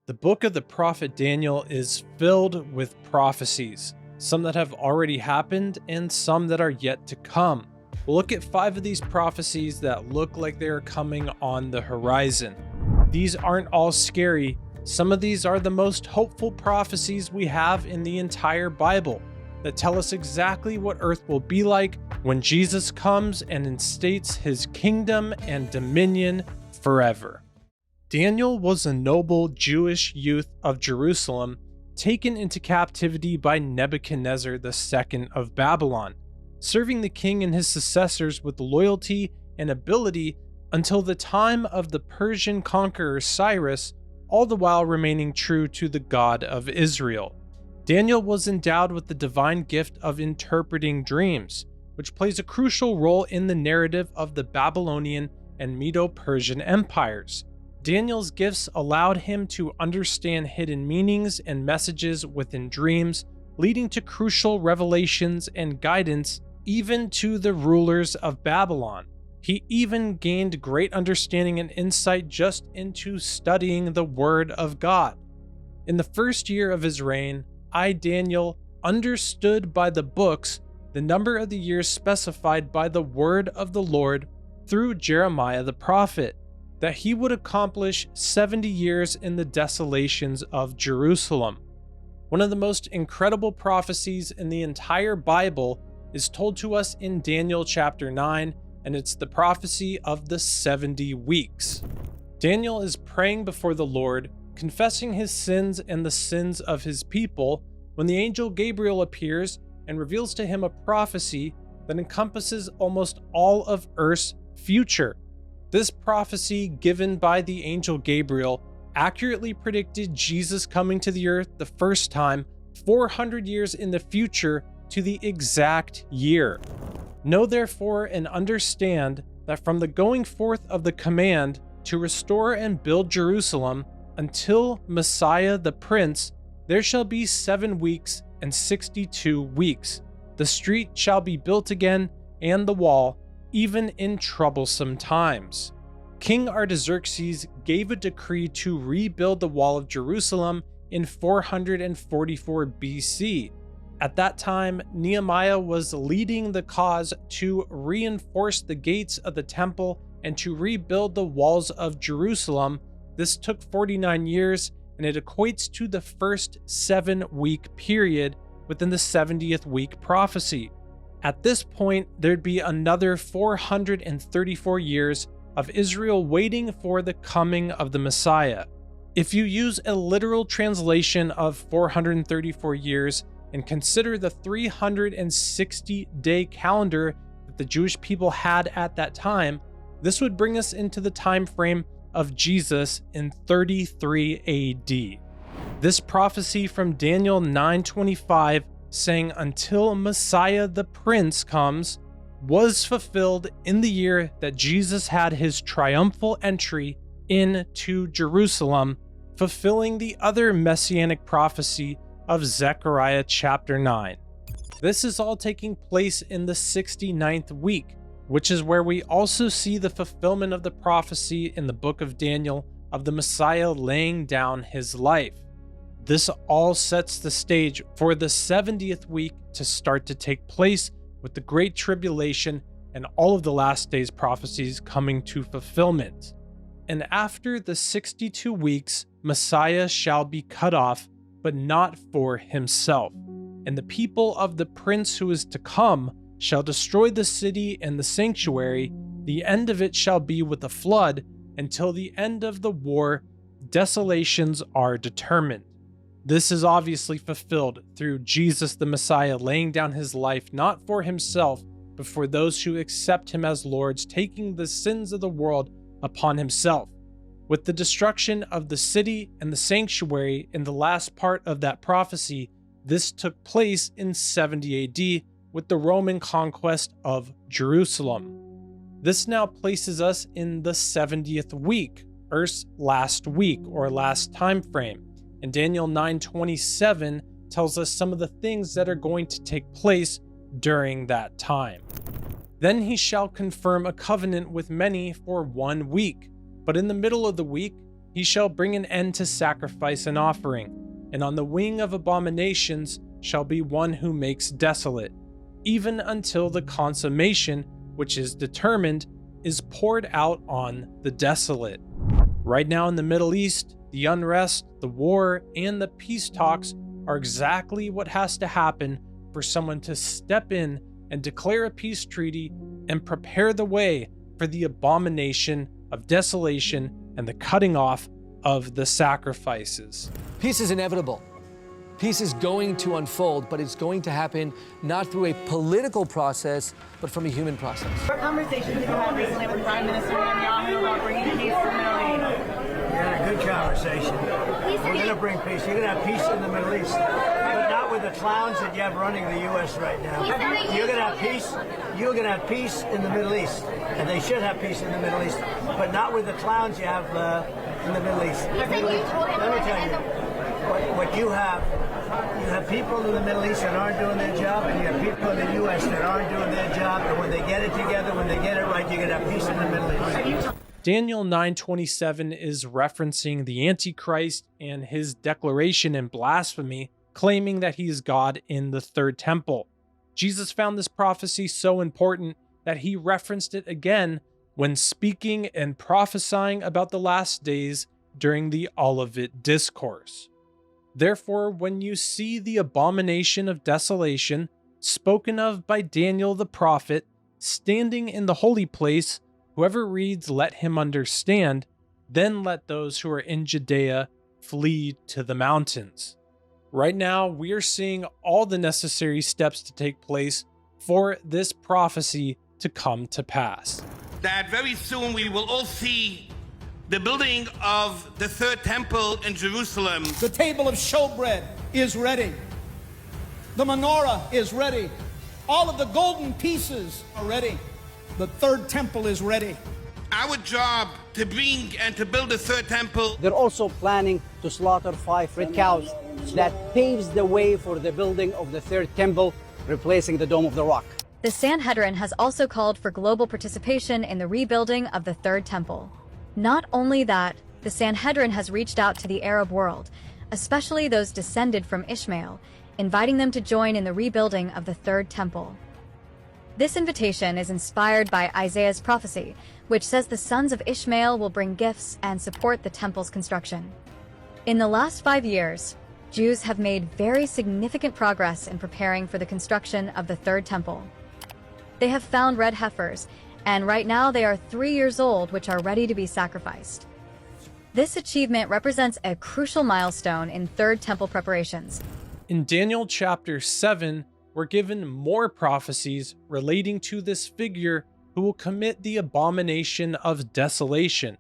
The book of the prophet Daniel is filled with prophecies, some that have already happened and some that are yet to come. We'll look at 5 of these prophecies that look like they are coming on the horizon. These aren't all scary. Some of these are the most hopeful prophecies we have in the entire Bible that tell us exactly what earth will be like when Jesus comes and instates his kingdom and dominion forever. Daniel was a noble Jewish youth of Jerusalem taken into captivity by Nebuchadnezzar II of Babylon, serving the king and his successors with loyalty and ability until the time of the Persian conqueror Cyrus, all the while remaining true to the God of Israel. Daniel was endowed with the divine gift of interpreting dreams, which plays a crucial role in the narrative of the Babylonian and Medo-Persian empires. Daniel's gifts allowed him to understand hidden meanings and messages within dreams, leading to crucial revelations and guidance even to the rulers of Babylon. He even gained great understanding and insight just into studying the Word of God. In the first year of his reign, I, Daniel, understood by the books the number of the years specified by the word of the Lord through Jeremiah the prophet, that he would accomplish 70 years in the desolations of Jerusalem. One of the most incredible prophecies in the entire Bible is told to us in Daniel chapter 9, and it's the prophecy of the 70 weeks. Daniel is praying before the Lord, confessing his sins and the sins of his people, when the angel Gabriel appears and reveals to him a prophecy that encompasses almost all of Earth's future. This prophecy, given by the angel Gabriel, accurately predicted Jesus coming to the earth the first time 400 years in the future to the exact year. Know therefore and understand that from the going forth of the command to restore and build Jerusalem until Messiah the Prince, there shall be 7 weeks and 62 weeks. The street shall be built again, and the wall, even in troublesome times. King Artaxerxes gave a decree to rebuild the wall of Jerusalem in 444 BC. At that time, Nehemiah was leading the cause to reinforce the gates of the temple and to rebuild the walls of Jerusalem. This took 49 years, and it equates to the first 7-week period within the 70th week prophecy. At this point, there'd be another 434 years of Israel waiting for the coming of the Messiah. If you use a literal translation of 434 years and consider the 360-day calendar that the Jewish people had at that time, this would bring us into the time frame of Jesus in 33 AD. This prophecy from Daniel 9:25, saying until Messiah the Prince comes, was fulfilled in the year that Jesus had his triumphal entry into Jerusalem, fulfilling the other messianic prophecy of Zechariah chapter 9. This is all taking place in the 69th week, which is where we also see the fulfillment of the prophecy in the book of Daniel of the Messiah laying down his life. This all sets the stage for the 70th week to start to take place, with the Great Tribulation and all of the last days prophecies coming to fulfillment. And after the 62 weeks, Messiah shall be cut off, but not for himself. And the people of the prince who is to come shall destroy the city and the sanctuary. The end of it shall be with a flood. Until the end of the war, desolations are determined. This is obviously fulfilled through Jesus the Messiah laying down his life not for himself, but for those who accept him as Lords, taking the sins of the world upon himself. With the destruction of the city and the sanctuary in the last part of that prophecy, this took place in 70 AD with the Roman conquest of Jerusalem. This now places us in the 70th week, Earth's last week or last time frame. And Daniel 9:27 tells us some of the things that are going to take place during that time. Then he shall confirm a covenant with many for 1 week, but in the middle of the week He shall bring an end to sacrifice and offering, and on the wing of abominations shall be one who makes desolate, even until the consummation which is determined is poured out on the desolate. Right now in the Middle East, the unrest, the war, and the peace talks are exactly what has to happen for someone to step in and declare a peace treaty and prepare the way for the abomination of desolation and the cutting off of the sacrifices. Peace is inevitable. Peace is going to unfold, but it's going to happen not through a political process, but from a human process. What conversations you had recently with Prime Minister Netanyahu about bringing peace to the Middle East? We had a good conversation. We're going to bring peace. You're going to have peace in the Middle East, but not with the clowns that you have running the U.S. right now. You're going to have peace. You're going to have peace in the Middle East, and they should have peace in the Middle East, but not with the clowns you have in the Middle East. Let me tell you, what you have people in the Middle East that aren't doing their job, and you have people in the U.S. that aren't doing their job, and when they get it together, when they get it right, you're going to have peace in the Middle East. Daniel 9:27 is referencing the Antichrist and his declaration in blasphemy, claiming that he is God in the third temple. Jesus found this prophecy so important that he referenced it again when speaking and prophesying about the last days during the Olivet Discourse. Therefore, when you see the abomination of desolation spoken of by Daniel the prophet standing in the holy place, whoever reads, let him understand, then let those who are in Judea flee to the mountains. Right now, we are seeing all the necessary steps to take place for this prophecy to come to pass. That very soon we will all see the building of the third temple in Jerusalem. The table of showbread is ready. The menorah is ready. All of the golden pieces are ready. The third temple is ready. Our job to bring and to build the third temple. They're also planning to slaughter 5 red cows. That paves the way for the building of the third temple, replacing the Dome of the Rock. The Sanhedrin has also called for global participation in the rebuilding of the third temple. Not only that, the Sanhedrin has reached out to the Arab world, especially those descended from Ishmael, inviting them to join in the rebuilding of the third temple. This invitation is inspired by Isaiah's prophecy, which says the sons of Ishmael will bring gifts and support the temple's construction. In the last 5 years, Jews have made very significant progress in preparing for the construction of the third temple. They have found red heifers, and right now they are 3 years old, which are ready to be sacrificed. This achievement represents a crucial milestone in third temple preparations. In Daniel chapter 7, we're given more prophecies relating to this figure who will commit the abomination of desolation.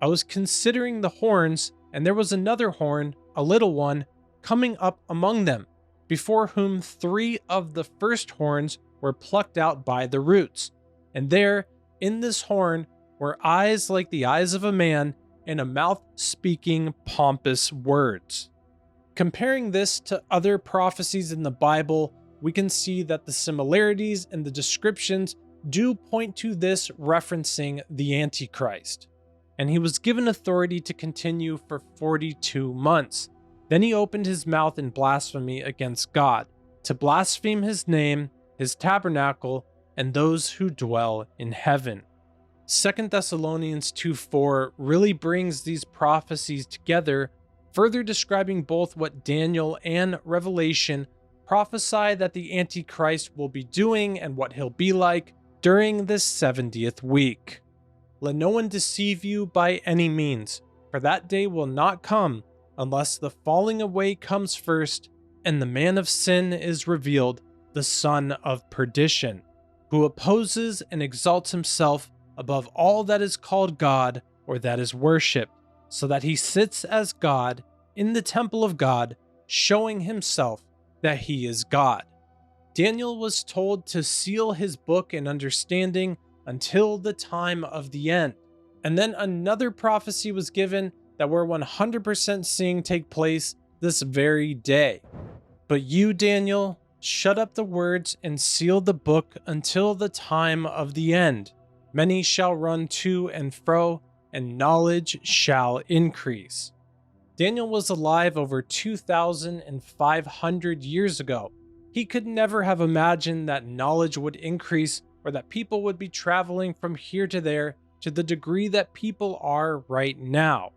I was considering the horns, and there was another horn, a little one, coming up among them, before whom 3 of the first horns were plucked out by the roots. And there, in this horn, were eyes like the eyes of a man, and a mouth speaking pompous words. Comparing this to other prophecies in the Bible, we can see that the similarities and the descriptions do point to this referencing the Antichrist. And he was given authority to continue for 42 months. Then he opened his mouth in blasphemy against God, to blaspheme his name, his tabernacle, and those who dwell in heaven. 2 Thessalonians 2:4 really brings these prophecies together, further describing both what Daniel and Revelation prophesy that the Antichrist will be doing and what he'll be like during this 70th week. Let no one deceive you by any means, for that day will not come unless the falling away comes first and the man of sin is revealed, the son of perdition, who opposes and exalts himself above all that is called God or that is worshipped, so that he sits as God in the temple of God, showing himself that he is God. Daniel was told to seal his book in understanding until the time of the end. And then another prophecy was given that we're 100% seeing take place this very day. But you, Daniel, shut up the words and seal the book until the time of the end. Many shall run to and fro, and knowledge shall increase. Daniel was alive over 2,500 years ago. He could never have imagined that knowledge would increase or that people would be traveling from here to there to the degree that people are right now.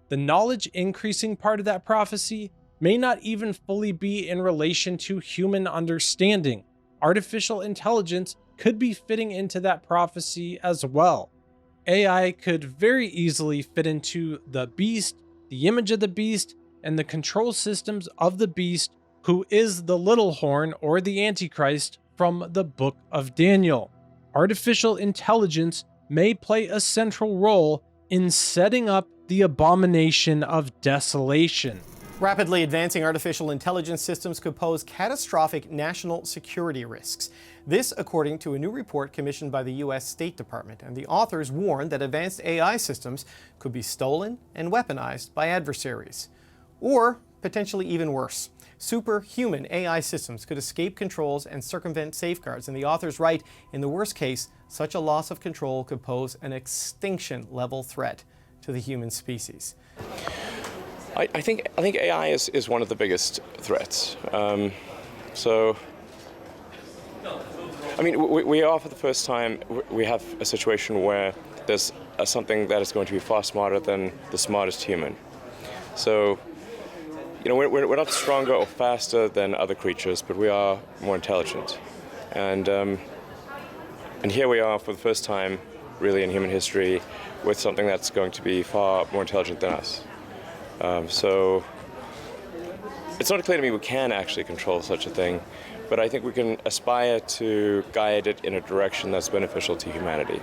The knowledge increasing part of that prophecy may not even fully be in relation to human understanding. Artificial intelligence could be fitting into that prophecy as well. AI could very easily fit into the beast, the image of the beast, and the control systems of the beast, who is the little horn or the antichrist from the book of Daniel. Artificial intelligence may play a central role in setting up the abomination of desolation. Rapidly advancing artificial intelligence systems could pose catastrophic national security risks. This, according to a new report commissioned by the U.S. State Department, and the authors warn that advanced AI systems could be stolen and weaponized by adversaries. Or, potentially even worse, superhuman AI systems could escape controls and circumvent safeguards, and the authors write, in the worst case, such a loss of control could pose an extinction-level threat to the human species. I think AI is one of the biggest threats. We are, for the first time, we have a situation where there's something that is going to be far smarter than the smartest human. So, we're not stronger or faster than other creatures, but we are more intelligent. And here we are for the first time, really in human history, with something that's going to be far more intelligent than us. So it's not clear to me we can actually control such a thing, but I think we can aspire to guide it in a direction that's beneficial to humanity.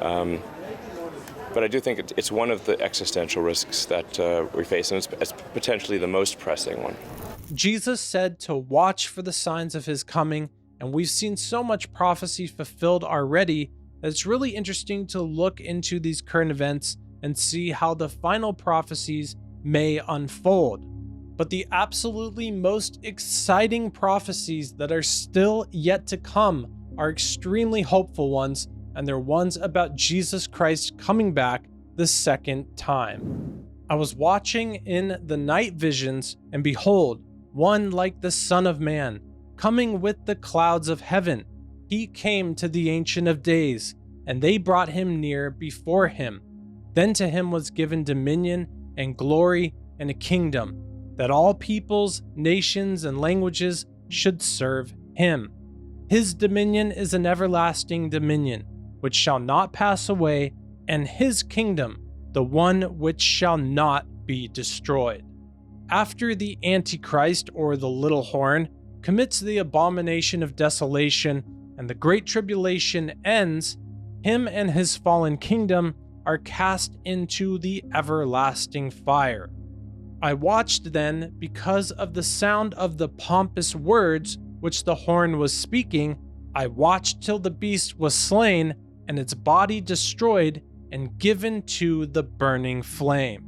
But I do think it's one of the existential risks that we face, and it's potentially the most pressing one. Jesus said to watch for the signs of his coming, and we've seen so much prophecy fulfilled already that it's really interesting to look into these current events and see how the final prophecies may unfold. But the absolutely most exciting prophecies that are still yet to come are extremely hopeful ones, and they're ones about Jesus Christ coming back the second time. I was watching in the night visions, and behold, one like the Son of Man, coming with the clouds of heaven. He came to the Ancient of Days, and they brought him near before him. Then to him was given dominion and glory and a kingdom, that all peoples, nations, and languages should serve him. His dominion is an everlasting dominion, which shall not pass away, and his kingdom, the one which shall not be destroyed. After the Antichrist, or the little horn, commits the abomination of desolation, and the great tribulation ends, him and his fallen kingdom are cast into the everlasting fire. I watched then, because of the sound of the pompous words which the horn was speaking, I watched till the beast was slain, and its body destroyed and given to the burning flame.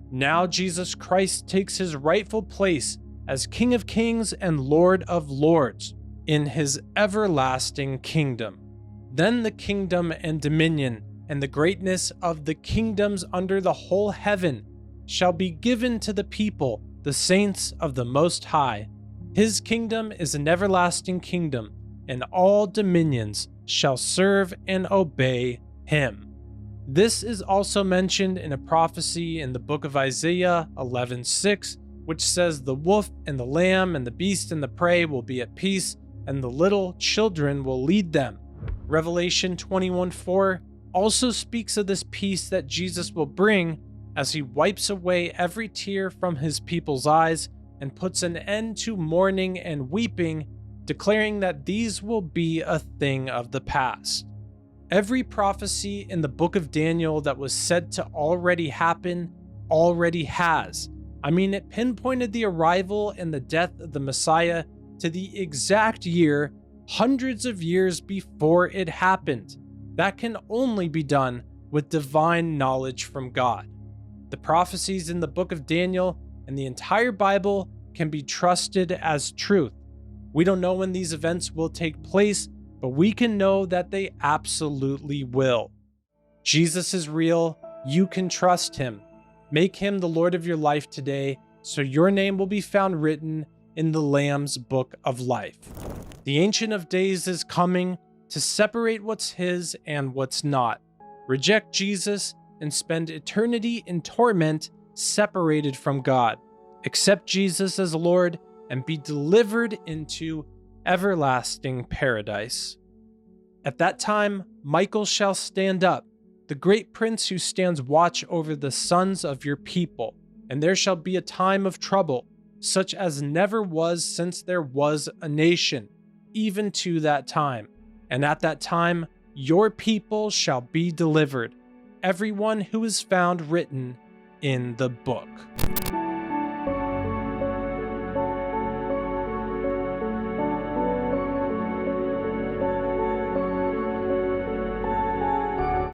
Now Jesus Christ takes his rightful place as King of Kings and Lord of Lords in his everlasting kingdom. Then the kingdom and dominion and the greatness of the kingdoms under the whole heaven shall be given to the people, the saints of the Most High. His kingdom is an everlasting kingdom, and all dominions shall serve and obey him. This is also mentioned in a prophecy in the book of Isaiah 11:6, which says, "The wolf and the lamb and the beast and the prey will be at peace, and the little children will lead them." Revelation 21:4 also speaks of this peace that Jesus will bring as he wipes away every tear from his people's eyes and puts an end to mourning and weeping, declaring that these will be a thing of the past. Every prophecy in the book of Daniel that was said to already happen already has. It pinpointed the arrival and the death of the Messiah to the exact year, hundreds of years before it happened. That can only be done with divine knowledge from God. The prophecies in the book of Daniel and the entire Bible can be trusted as truth. We don't know when these events will take place, but we can know that they absolutely will. Jesus is real, you can trust him. Make him the Lord of your life today, so your name will be found written in the Lamb's book of life. The Ancient of Days is coming to separate what's his and what's not. Reject Jesus and spend eternity in torment, separated from God. Accept Jesus as Lord and be delivered into everlasting paradise. At that time, Michael shall stand up, the great prince who stands watch over the sons of your people, and there shall be a time of trouble, such as never was since there was a nation, even to that time. And at that time, your people shall be delivered, everyone who is found written in the book.